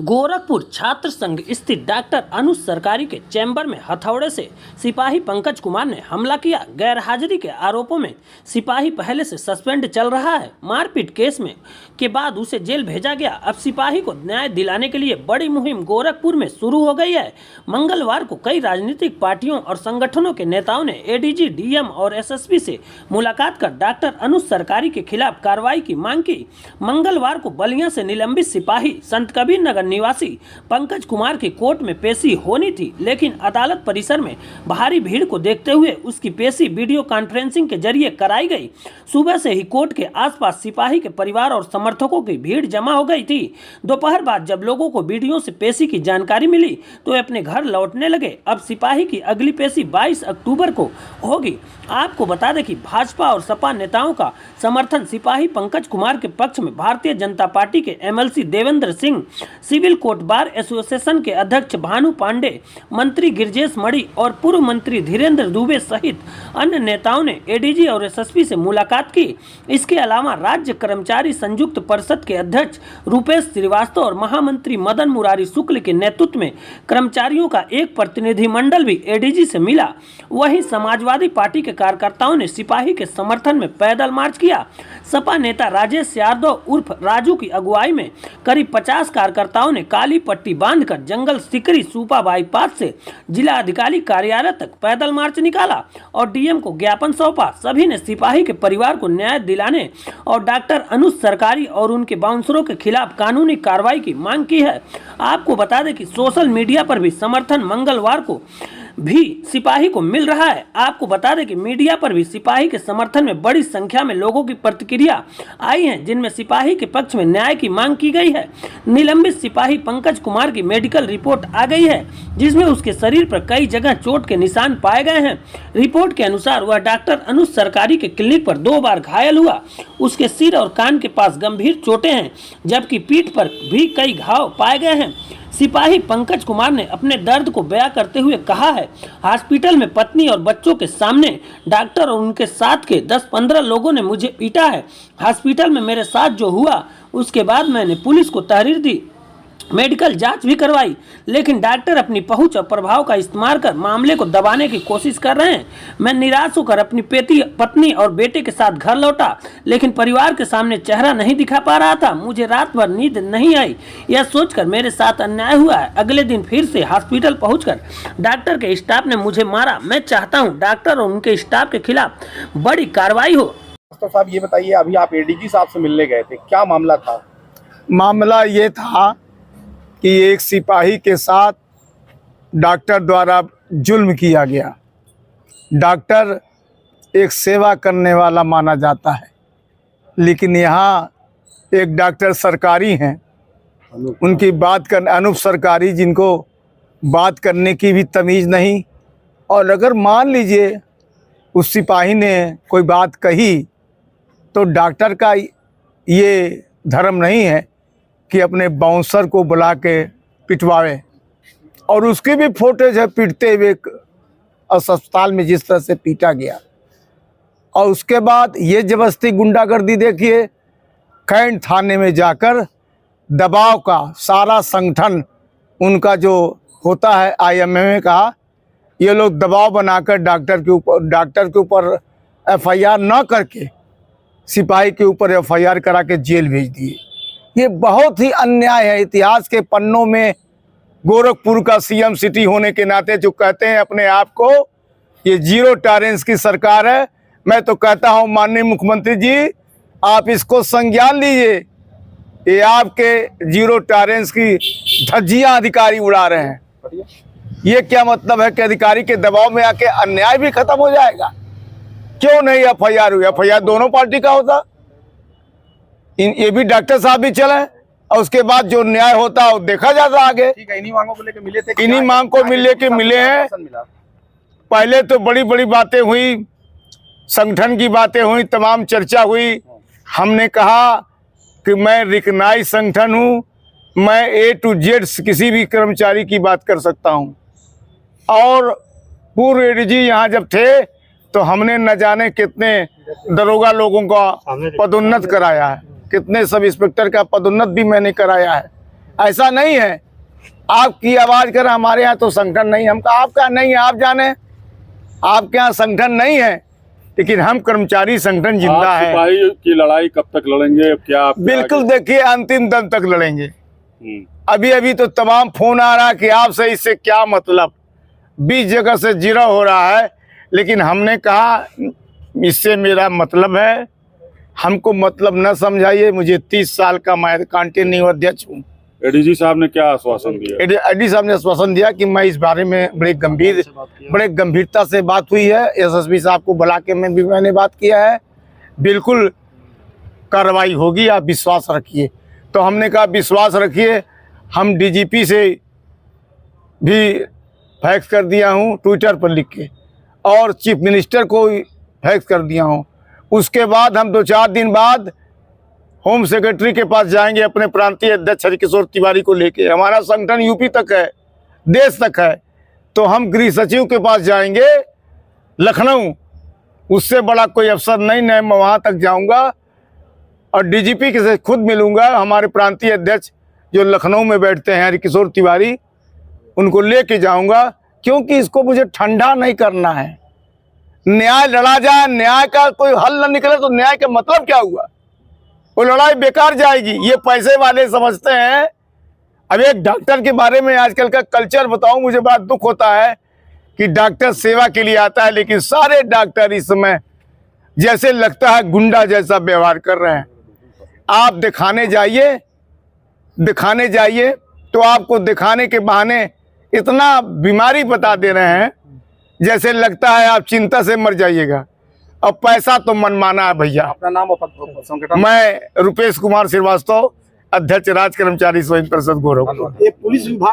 गोरखपुर छात्र संघ स्थित डॉक्टर अनुज सरकारी के चैम्बर में हथौड़े से सिपाही पंकज कुमार ने हमला किया। गैरहाजिरी के आरोपों में सिपाही पहले से सस्पेंड चल रहा है। मारपीट केस में के बाद उसे जेल भेजा गया। अब सिपाही को न्याय दिलाने के लिए बड़ी मुहिम गोरखपुर में शुरू हो गई है। मंगलवार को कई राजनीतिक पार्टियों और संगठनों के नेताओं ने एडीजी, डीएम और एसएसपी से मुलाकात कर डॉक्टर अनुज सरकारी के खिलाफ कार्रवाई की मांग की। मंगलवार को बलिया से निलंबित सिपाही संत कबीर नगर निवासी पंकज कुमार की कोर्ट में पेशी होनी थी, लेकिन अदालत परिसर में भारी भीड़ को देखते हुए उसकी पेशी वीडियो कॉन्फ्रेंसिंग के जरिए कराई गई। सुबह से ही कोर्ट के आसपास सिपाही के परिवार और समर्थकों की भीड़ जमा हो गई थी। दोपहर बाद जब लोगों को वीडियो से पेशी की जानकारी मिली तो वे अपने घर लौटने लगे। अब सिपाही की अगली पेशी 22 अक्टूबर को होगी। आपको बता दें कि भाजपा और सपा नेताओं का समर्थन सिपाही पंकज कुमार के पक्ष में भारतीय जनता पार्टी के MLC Devendra Singh, civil court bar association के अध्यक्ष भानु पांडे, मंत्री गिरजेश मणि और पूर्व मंत्री धीरेन्द्र दुबे सहित अन्य नेताओं ने एडीजी और एसएसपी से मुलाकात की। इसके अलावा राज्य कर्मचारी संयुक्त परिषद के अध्यक्ष रूपेश श्रीवास्तव और महामंत्री मदन मुरारी शुक्ल के नेतृत्व में कर्मचारियों का एक प्रतिनिधिमंडल भी एडीजी से मिला। वहीं समाजवादी पार्टी के कार्यकर्ताओं ने सिपाही के समर्थन में पैदल मार्च किया। सपा नेता राजेश यादव उर्फ राजू की अगुवाई में करीब 50 कार्यकर्ताओं ने काली पट्टी बांधकर जंगल सिकरी सूपा बाईपास से जिला अधिकारी कार्यालय तक पैदल मार्च निकाला और डीएम को ज्ञापन सौंपा। सभी ने सिपाही के परिवार को न्याय दिलाने और डॉक्टर अनुज सरकारी और उनके बाउंसरों के खिलाफ कानूनी कार्रवाई की मांग की है। आपको बता दें कि सोशल मीडिया पर भी समर्थन मंगलवार को भी सिपाही को मिल रहा है। आपको बता दें कि मीडिया पर भी सिपाही के समर्थन में बड़ी संख्या में लोगों की प्रतिक्रिया आई है, जिनमें सिपाही के पक्ष में न्याय की मांग की गई है। निलंबित सिपाही पंकज कुमार की मेडिकल रिपोर्ट आ गई है, जिसमें उसके शरीर पर कई जगह चोट के निशान पाए गए हैं। रिपोर्ट के अनुसार वह डॉक्टर अनुज सरकारी के क्लिनिक पर 2 बार घायल हुआ। उसके सिर और कान के पास गंभीर चोटें हैं, जबकि पीठ पर भी कई घाव पाए गए हैं। सिपाही पंकज कुमार ने अपने दर्द को बयां करते हुए कहा है, हॉस्पिटल में पत्नी और बच्चों के सामने डॉक्टर और उनके साथ के 10-15 लोगों ने मुझे पीटा है। हॉस्पिटल में मेरे साथ जो हुआ उसके बाद मैंने पुलिस को तहरीर दी, मेडिकल जांच भी करवाई, लेकिन डॉक्टर अपनी पहुंच और प्रभाव का इस्तेमाल कर मामले को दबाने की कोशिश कर रहे हैं। मैं निराश होकर अपनी पत्नी और बेटे के साथ घर लौटा, लेकिन परिवार के सामने चेहरा नहीं दिखा पा रहा था। मुझे रात भर नींद नहीं आई, यह सोचकर मेरे साथ अन्याय हुआ है। अगले दिन फिर से हॉस्पिटल पहुंचकर डॉक्टर के स्टाफ ने मुझे मारा। मैं चाहता हूँ डॉक्टर और उनके स्टाफ के खिलाफ बड़ी कार्रवाई हो। तो साहब ये बताइए, अभी आप एडीजी साहब से मिलने गए थे, क्या मामला था? मामला ये था कि एक सिपाही के साथ डॉक्टर द्वारा जुल्म किया गया। डॉक्टर एक सेवा करने वाला माना जाता है, लेकिन यहाँ एक डॉक्टर सरकारी हैं, उनकी बात कर अनुप सरकारी, जिनको बात करने की भी तमीज़ नहीं। और अगर मान लीजिए उस सिपाही ने कोई बात कही तो डॉक्टर का ये धर्म नहीं है कि अपने बाउंसर को बुला के पिटवावे। और उसकी भी फुटेज है पीटते हुए अस्पताल में जिस तरह से पीटा गया। और उसके बाद ये जबरदस्ती गुंडागर्दी देखिए, कैंट थाने में जाकर दबाव का सारा संगठन उनका जो होता है आईएमए का, ये लोग दबाव बनाकर डॉक्टर के ऊपर एफआईआर न करके सिपाही के ऊपर एफआईआर करा के जेल भेज दिए। ये बहुत ही अन्याय है। इतिहास के पन्नों में गोरखपुर का सीएम सिटी होने के नाते जो कहते हैं अपने आप को, ये जीरो टॉलरेंस की सरकार है। मैं तो कहता हूं माननीय मुख्यमंत्री जी, आप इसको संज्ञान लीजिए। ये आपके जीरो टॉलरेंस की धज्जियां अधिकारी उड़ा रहे हैं। ये क्या मतलब है कि अधिकारी के दबाव में आके अन्याय भी खत्म हो जाएगा? क्यों नहीं एफआईआर हुई? एफआईआर दोनों पार्टी का होता। ये भी डॉक्टर साहब भी चले और उसके बाद जो न्याय होता है वो देखा जाता आगे। ठीक है, इन्हीं मांगों को लेकर मिले थे। इन्हीं मांग को मिले हैं। पहले तो बड़ी बड़ी बातें हुई, संगठन की बातें हुई, तमाम चर्चा हुई। हमने कहा कि मैं रिकग्नाइज संगठन हूँ, मैं A to Z किसी भी कर्मचारी की बात कर सकता हूँ। और पूर्व एडीजी यहाँ जब थे तो हमने न जाने कितने दरोगा लोगों का पदोन्नत कराया है, कितने सब इंस्पेक्टर का पदोन्नत भी मैंने कराया है। ऐसा नहीं है। आपकी आवाज कर हमारे यहाँ तो संगठन नहीं, हम कहा आपका नहीं है, आप जाने, आपके यहाँ संगठन नहीं है, लेकिन हम कर्मचारी संगठन जिंदा आप है। सिपाही की लड़ाई कब तक लड़ेंगे, क्या आप बिल्कुल, देखिए अंतिम दम तक लड़ेंगे। अभी अभी तो तमाम फोन आ रहा है कि आपसे इससे क्या मतलब, 20 जगह से जीरो हो रहा है, लेकिन हमने कहा इससे मेरा मतलब है, हमको मतलब न समझाइए। मुझे 30 साल का मैं कंटिन्यू अध्यक्ष हूँ। एडीजी साहब ने क्या आश्वासन दिया? एडी साहब ने आश्वासन दिया कि मैं इस बारे में बड़े गंभीरता से बात हुई है। एसएसपी साहब को बुला के मैंने बात किया है, बिल्कुल कार्रवाई होगी, आप विश्वास रखिए। तो हमने कहा विश्वास रखिए। हम डीजीपी से भी फैक्स कर दिया हूँ ट्विटर पर लिख के, और चीफ मिनिस्टर को फैक्स कर दिया हूँ। उसके बाद हम 2-4 दिन बाद होम सेक्रेटरी के पास जाएंगे अपने प्रांतीय अध्यक्ष हरिकिशोर तिवारी को लेके। हमारा संगठन यूपी तक है, देश तक है, तो हम गृह सचिव के पास जाएंगे लखनऊ। उससे बड़ा कोई अफसर नहीं, मैं वहाँ तक जाऊँगा और डीजीपी के से खुद मिलूँगा। हमारे प्रांतीय अध्यक्ष जो लखनऊ में बैठते हैं हरिकिशोर तिवारी, उनको लेके जाऊँगा, क्योंकि इसको मुझे ठंडा नहीं करना है। न्याय लड़ा जाए, न्याय का कोई हल न निकले तो न्याय का मतलब क्या हुआ? वो लड़ाई बेकार जाएगी। ये पैसे वाले समझते हैं। अब एक डॉक्टर के बारे में आजकल का कल्चर बताऊं, मुझे बड़ा दुख होता है कि डॉक्टर सेवा के लिए आता है, लेकिन सारे डॉक्टर इस समय जैसे लगता है गुंडा जैसा व्यवहार कर रहे हैं। आप दिखाने जाइए तो आपको दिखाने के बहाने इतना बीमारी बता दे रहे हैं, जैसे लगता है आप चिंता से मर जाइएगा। अब पैसा तो मनमाना है भैया। अपना नाम और संगठन? मैं रुपेश कुमार श्रीवास्तव, अध्यक्ष राज्य कर्मचारी स्वयं परिषद गोरखपुर। ये पुलिस विभाग